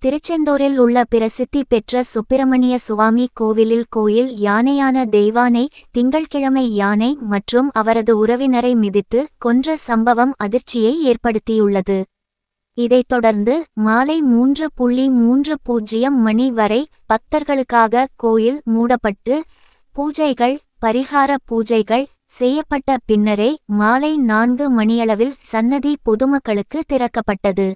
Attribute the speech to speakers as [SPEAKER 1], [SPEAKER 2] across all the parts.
[SPEAKER 1] திருச்செந்தூரில் உள்ள பிரசித்தி பெற்ற சுப்பிரமணிய சுவாமி கோயில் யானையான தெய்வானை திங்கள்கிழமை யானை மற்றும் அவரது உறவினரை மிதித்து கொன்ற சம்பவம் அதிர்ச்சியை ஏற்படுத்தியுள்ளது. இதைத் தொடர்ந்து மாலை 3:30 மணி வரை பக்தர்களுக்காக கோயில் மூடப்பட்டு பூஜைகள் பரிகார பூஜைகள் செய்யப்பட்ட பின்னரே மாலை 4 மணியளவில் சன்னதி பொதுமக்களுக்கு திறக்கப்பட்டது.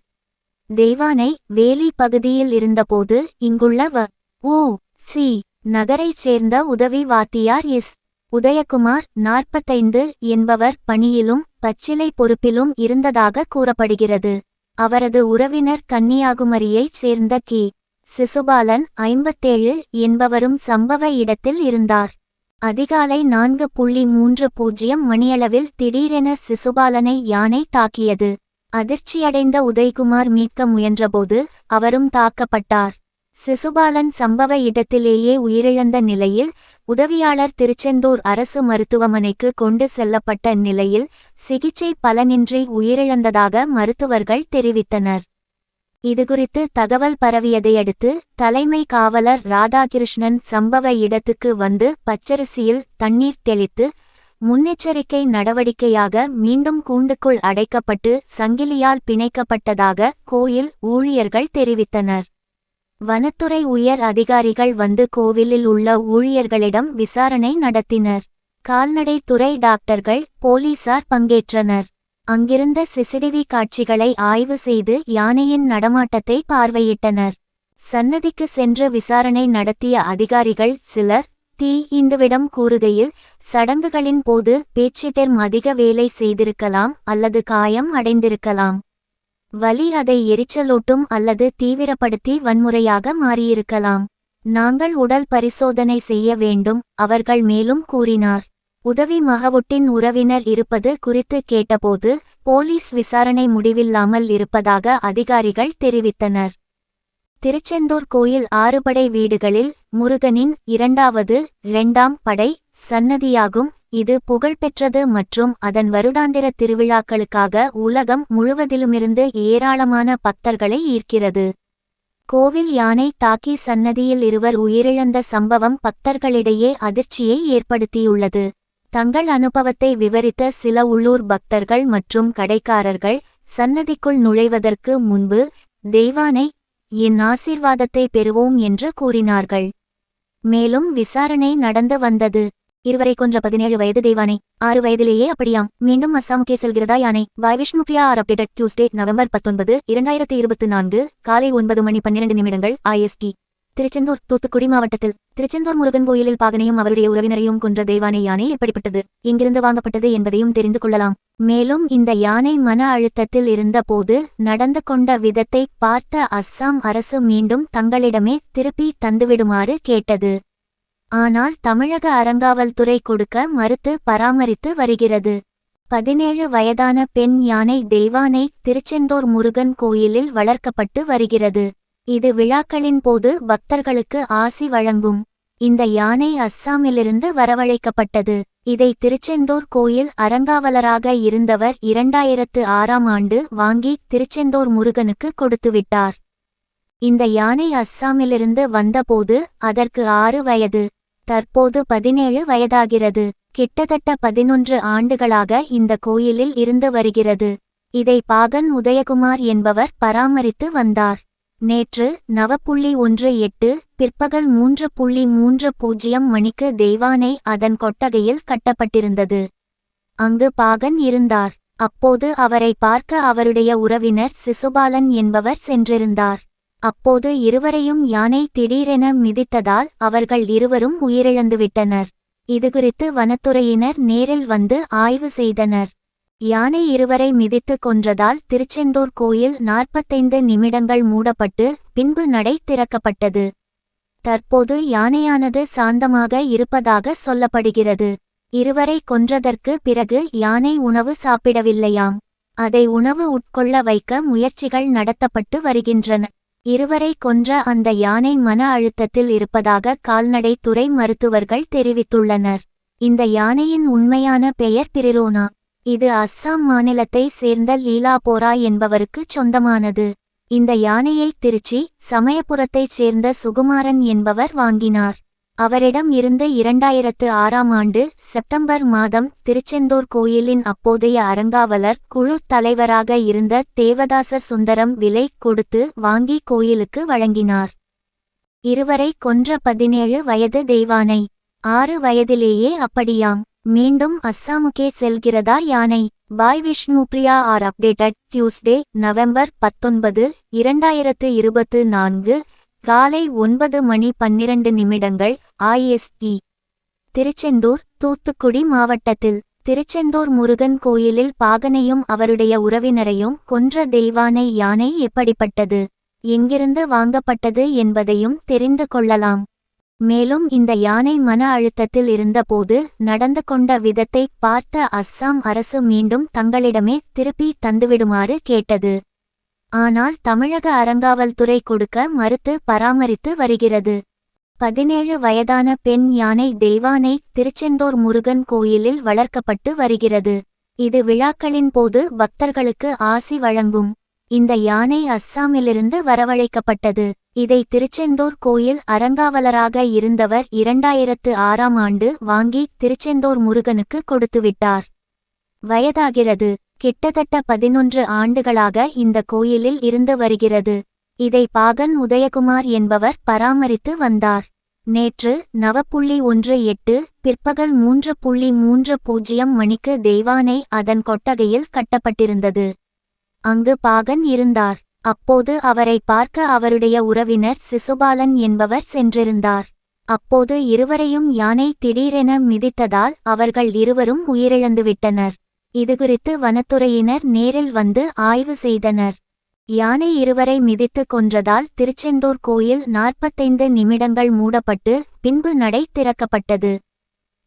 [SPEAKER 1] தெய்வானை வேலி பகுதியில் இருந்தபோது இங்குள்ள வ.உ.சி. நகரைச் சேர்ந்த உதவி வாத்தியார் எஸ். உதயகுமார் 45 என்பவர் பணியிலும் பச்சிலை பொறுப்பிலும் இருந்ததாக கூறப்படுகிறது. அவரது உறவினர் கன்னியாகுமரியைச் சேர்ந்த கி. சிசுபாலன் 57 என்பவரும் சம்பவ இடத்தில் இருந்தார். அதிகாலை 4:30 மணியளவில் திடீரென சிசுபாலனை யானை தாக்கியது. அதிர்ச்சியடைந்த உதயகுமார் மீட்க முயன்றபோது அவரும் தாக்கப்பட்டார். சிசுபாலன் சம்பவ இடத்திலேயே உயிரிழந்த நிலையில் உதவியாளர் திருச்செந்தூர் அரசு மருத்துவமனைக்கு கொண்டு செல்லப்பட்ட நிலையில் சிகிச்சை பலனின்றி உயிரிழந்ததாக மருத்துவர்கள் தெரிவித்தனர். இதுகுறித்து தகவல் பரவியதையடுத்து தலைமை காவலர் ராதாகிருஷ்ணன் சம்பவ இடத்துக்கு வந்து பச்சரிசியில் தண்ணீர் தெளித்து முன்னெச்சரிக்கை நடவடிக்கையாக மீண்டும் கூண்டுக்குள் அடைக்கப்பட்டு சங்கிலியால் பிணைக்கப்பட்டதாக கோயில் ஊழியர்கள் தெரிவித்தனர். வனத்துறை உயர் அதிகாரிகள் வந்து கோவிலில் உள்ள ஊழியர்களிடம் விசாரணை நடத்தினர். கால்நடை துறை டாக்டர்கள் போலீசார் பங்கேற்றனர். அங்கிருந்த சிசிடிவி காட்சிகளை ஆய்வு செய்து யானையின் நடமாட்டத்தை பார்வையிட்டனர். சன்னதிக்கு சென்று விசாரணை நடத்திய அதிகாரிகள் சிலர் இந்துவிடம் கூறுகையில் சடங்குகளின் போது பேச்சிட்டர் அதிக வேலை செய்திருக்கலாம் அல்லது காயம் அடைந்திருக்கலாம். வலி அதை எரிச்சலூட்டும் அல்லது தீவிரப்படுத்தி வன்முறையாக மாறியிருக்கலாம். நாங்கள் உடல் பரிசோதனை செய்ய வேண்டும் அவர்கள் மேலும் கூறினார். உதவி மகவுட்டின் உறவினர் இருப்பது குறித்து கேட்டபோது போலீஸ் விசாரணை முடிவில்லாமல் இருப்பதாக அதிகாரிகள் தெரிவித்தனர். திருச்செந்தூர் கோயில் 6 படை வீடுகளில் முருகனின் 2ஆம் படை சன்னதியாகும். இது புகழ்பெற்றது மற்றும் அதன் வருடாந்திர திருவிழாக்களுக்காக உலகம் முழுவதிலுமிருந்து ஏராளமான பக்தர்களை ஈர்க்கிறது. கோவில் யானை தாக்கி சன்னதியில் 2 உயிரிழந்த சம்பவம் பக்தர்களிடையே அதிர்ச்சியை ஏற்படுத்தியுள்ளது. தங்கள் அனுபவத்தை விவரித்த சில உள்ளூர் பக்தர்கள் மற்றும் கடைக்காரர்கள் சன்னதிக்குள் நுழைவதற்கு முன்பு தெய்வானை என் ஆசீர்வாதத்தை பெறுவோம் என்று கூறினார்கள். மேலும் விசாரணை நடந்து வந்தது. இருவரை கொன்ற 17 வயது தெய்வானை 6 வயதிலேயே அப்படியாம். மீண்டும் அஸ்ஸாமுக்கே செல்கிறதா யானை? By Vishnupriya R updated Tuesday November 19, 2024 காலை 9:12 IST. திருச்செந்தூர் தூத்துக்குடி மாவட்டத்தில் திருச்செந்தூர் முருகன் கோயிலில் பாகனையும் அவருடைய உறவினரையும் கொன்ற தெய்வானை யானை எப்படிப்பட்டது எங்கிருந்து வாங்கப்பட்டது என்பதையும் தெரிந்து கொள்ளலாம். மேலும் இந்த யானை மன அழுத்தத்தில் இருந்தபோது நடந்து கொண்ட விதத்தை பார்த்த அஸ்ஸாம் அரசு மீண்டும் தங்களிடமே திருப்பி தந்துவிடுமாறு கேட்டது. ஆனால் தமிழக அறங்காவல்துறை கொடுக்க மறுத்து பராமரித்து வருகிறது. 17 வயதான பெண் யானை தெய்வானை திருச்செந்தூர் முருகன் கோயிலில் வளர்க்கப்பட்டு வருகிறது. இது விழாக்களின் போது பக்தர்களுக்கு ஆசி வழங்கும். இந்த யானை அஸ்ஸாமிலிருந்து வரவழைக்கப்பட்டது. இதை திருச்செந்தூர் கோயில் அறங்காவலராக இருந்தவர் 2006ஆம் ஆண்டு வாங்கி திருச்செந்தூர் முருகனுக்கு கொடுத்துவிட்டார். இந்த யானை அஸ்ஸாமிலிருந்து வந்தபோது அதற்கு 6 வயது. தற்போது 17 வயதாகிறது. கிட்டத்தட்ட 11 ஆண்டுகளாக இந்த கோயிலில் இருந்து வருகிறது. இதை பாகன் உதயகுமார் என்பவர் பராமரித்து வந்தார். நேற்று 9:18 பிற்பகல் 3:30 மணிக்கு தெய்வானை அதன் கொட்டகையில் கட்டப்பட்டிருந்தது. அங்கு பாகன் இருந்தார். அப்போது அவரை பார்க்க அவருடைய உறவினர் சிசுபாலன் என்பவர் சென்றிருந்தார். அப்போது இருவரையும் யானை திடீரென மிதித்ததால் அவர்கள் இருவரும் உயிரிழந்துவிட்டனர். இதுகுறித்து வனத்துறையினர் நேரில் வந்து ஆய்வு செய்தனர். யானை இருவரை மிதித்து கொன்றதால் திருச்செந்தூர் கோயில் 45 நிமிடங்கள் மூடப்பட்டு பின்பு நடை திறக்கப்பட்டது. தற்போது யானையானது சாந்தமாக இருப்பதாக சொல்லப்படுகிறது. இருவரை கொன்றதற்கு பிறகு யானை உணவு சாப்பிடவில்லையாம். அதை உணவு உட்கொள்ள வைக்க முயற்சிகள் நடத்தப்பட்டு வருகின்றன. இருவரை கொன்ற அந்த யானை மன அழுத்தத்தில் இருப்பதாக கால்நடை துறை மருத்துவர்கள் தெரிவித்துள்ளனர். இந்த யானையின் உண்மையான பெயர் பிரிரோனா. இது அஸ்ஸாம் மாநிலத்தை சேர்ந்த லீலாபோரா என்பவருக்கு சொந்தமானது. இந்த யானையை திருச்சி சமயபுரத்தைச் சேர்ந்த சுகுமாரன் என்பவர் வாங்கினார். அவரிடம் இருந்து 2006ஆம் ஆண்டு செப்டம்பர் மாதம் திருச்செந்தூர் கோயிலின் அப்போதைய அறங்காவலர் குழு தலைவராக இருந்த தேவதாச சுந்தரம் விலை கொடுத்து வாங்கி கோயிலுக்கு வழங்கினார். இருவரை கொன்ற 17 வயது தெய்வானை 6 வயதிலேயே அப்படியாம். மீண்டும் அஸ்ஸாமுக்கே செல்கிறதா யானை? By Vishnupriya R updated Tuesday November 19, 2024 காலை 9:12 IST. திருச்செந்தூர் தூத்துக்குடி மாவட்டத்தில் திருச்செந்தூர் முருகன் கோயிலில் பாகனையும் அவருடைய உறவினரையும் கொன்ற தெய்வானை யானை எப்படிப்பட்டது, எங்கிருந்து வாங்கப்பட்டது என்பதையும் தெரிந்து கொள்ளலாம். மேலும் இந்த யானை மன அழுத்தத்தில் இருந்தபோது நடந்து கொண்ட விதத்தை பார்த்த அஸ்ஸாம் அரசு மீண்டும் தங்களிடமே திருப்பி தந்துவிடுமாறு கேட்டது. ஆனால் தமிழக அறங்காவல்துறை கொடுக்க மறுத்து பராமரித்து வருகிறது. 17 வயதான பெண் யானை தெய்வானை திருச்செந்தூர் முருகன் கோயிலில் வளர்க்கப்பட்டு வருகிறது. இது விழாக்களின் போது பக்தர்களுக்கு ஆசி வழங்கும். இந்த யானை அஸ்ஸாமிலிருந்து வரவழைக்கப்பட்டது. இதை திருச்செந்தூர் கோயில் அறங்காவலராக இருந்தவர் 2006ஆம் ஆண்டு வாங்கி திருச்செந்தூர் முருகனுக்கு கொடுத்துவிட்டார். வயதாகிறது. கிட்டத்தட்ட 11 ஆண்டுகளாக இந்த கோயிலில் இருந்து வருகிறது. இதை பாகன் உதயகுமார் என்பவர் பராமரித்து வந்தார். நேற்று 9:18 பிற்பகல் 3:30 மணிக்கு தெய்வானை அதன் கொட்டகையில் கட்டப்பட்டிருந்தது. அங்கு பாகன் இருந்தார். அப்போது அவரை பார்க்க அவருடைய உறவினர் சிசுபாலன் என்பவர் சென்றிருந்தார். அப்போது இருவரையும் யானை திடீரென மிதித்ததால் அவர்கள் இருவரும் உயிரிழந்துவிட்டனர். இதுகுறித்து வனத்துறையினர் நேரில் வந்து ஆய்வு செய்தனர். யானை இருவரை மிதித்து கொன்றதால் திருச்செந்தூர் கோயில் 45 நிமிடங்கள் மூடப்பட்டு பின்பு நடை திறக்கப்பட்டது.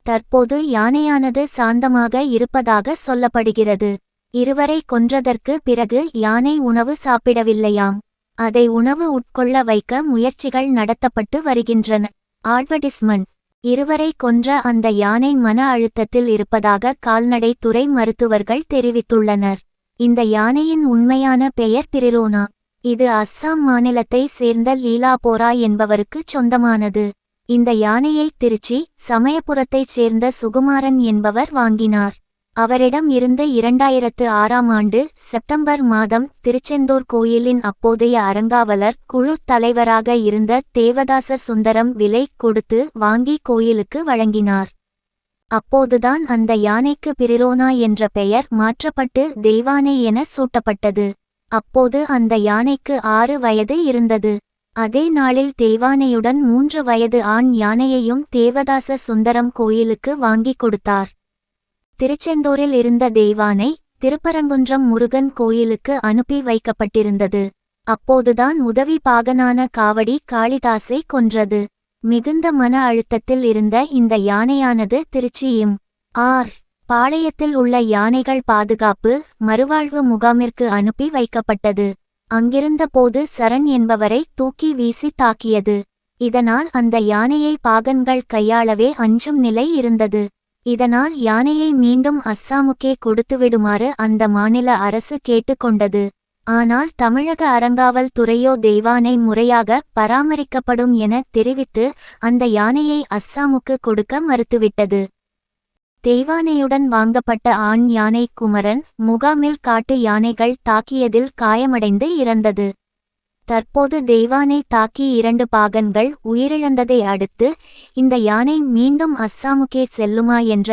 [SPEAKER 1] தற்போது யானையானது சாந்தமாக இருப்பதாக சொல்லப்படுகிறது. இருவரை கொன்றதற்கு பிறகு யானை உணவு சாப்பிடவில்லையாம். அதை உணவு உட்கொள்ள வைக்க முயற்சிகள் நடத்தப்பட்டு வருகின்றன. அட்வர்டைஸ்மெண்ட். இருவரை கொன்ற அந்த யானை மன அழுத்தத்தில் இருப்பதாக கால்நடை துறை மருத்துவர்கள் தெரிவித்துள்ளனர். இந்த யானையின் உண்மையான பெயர் பிரிரோனா. இது அஸ்ஸாம் மாநிலத்தை சேர்ந்த லீலாபோரா என்பவருக்கு சொந்தமானது. இந்த யானையை திருச்சி சமயபுரத்தைச் சேர்ந்த சுகுமாரன் என்பவர் வாங்கினார். அவரிடம் இருந்து 2006ஆம் ஆண்டு செப்டம்பர் மாதம் திருச்செந்தூர் கோயிலின் அப்போதைய அறங்காவலர் குழு தலைவராக இருந்த தேவதாச சுந்தரம் விலை கொடுத்து வாங்கி கோயிலுக்கு வழங்கினார். அப்போதுதான் அந்த யானைக்கு பிரிரோனா என்ற பெயர் மாற்றப்பட்டு தெய்வானை என சூட்டப்பட்டது. அப்போது அந்த யானைக்கு 6 வயது இருந்தது. அதே நாளில் தெய்வானையுடன் 3 வயது ஆண் யானையையும் தேவதாச சுந்தரம் கோயிலுக்கு வாங்கி கொடுத்தார். திருச்செந்தூரில் இருந்த தெய்வானை திருப்பரங்குன்றம் முருகன் கோயிலுக்கு அனுப்பி வைக்கப்பட்டிருந்தது. அப்போதுதான் உதவி பாகனான காவடி காளிதாசை கொன்றது. மிகுந்த மன அழுத்தத்தில் இருந்த இந்த யானையானது திருச்சி எம்.ஆர். பாளையத்தில் உள்ள யானைகள் பாதுகாப்பு மறுவாழ்வு முகாமிற்கு அனுப்பி வைக்கப்பட்டது. அங்கிருந்த போது சரண் என்பவரை தூக்கி வீசி தாக்கியது. இதனால் அந்த யானையை பாகன்கள் கையாளவே அஞ்சும் நிலை இருந்தது. இதனால் யானையை மீண்டும் அஸ்ஸாமுக்கே கொடுத்துவிடுமாறு அந்த மாநில அரசு கேட்டுக்கொண்டது. ஆனால் தமிழக அறங்காவல் துறையோ தெய்வானை முறையாக பராமரிக்கப்படும் என தெரிவித்து அந்த யானையை அஸ்ஸாமுக்கு கொடுக்க மறுத்துவிட்டது. தெய்வானையுடன் வாங்கப்பட்ட ஆண் யானை குமரன் முகாமில் காட்டு யானைகள் தாக்கியதில் காயமடைந்து இறந்தது. தற்போது தெய்வானை தாக்கி 2 பாகன்கள் உயிரிழந்ததை அடுத்து இந்த யானை மீண்டும் அஸ்ஸாமுக்கே செல்லுமா என்ற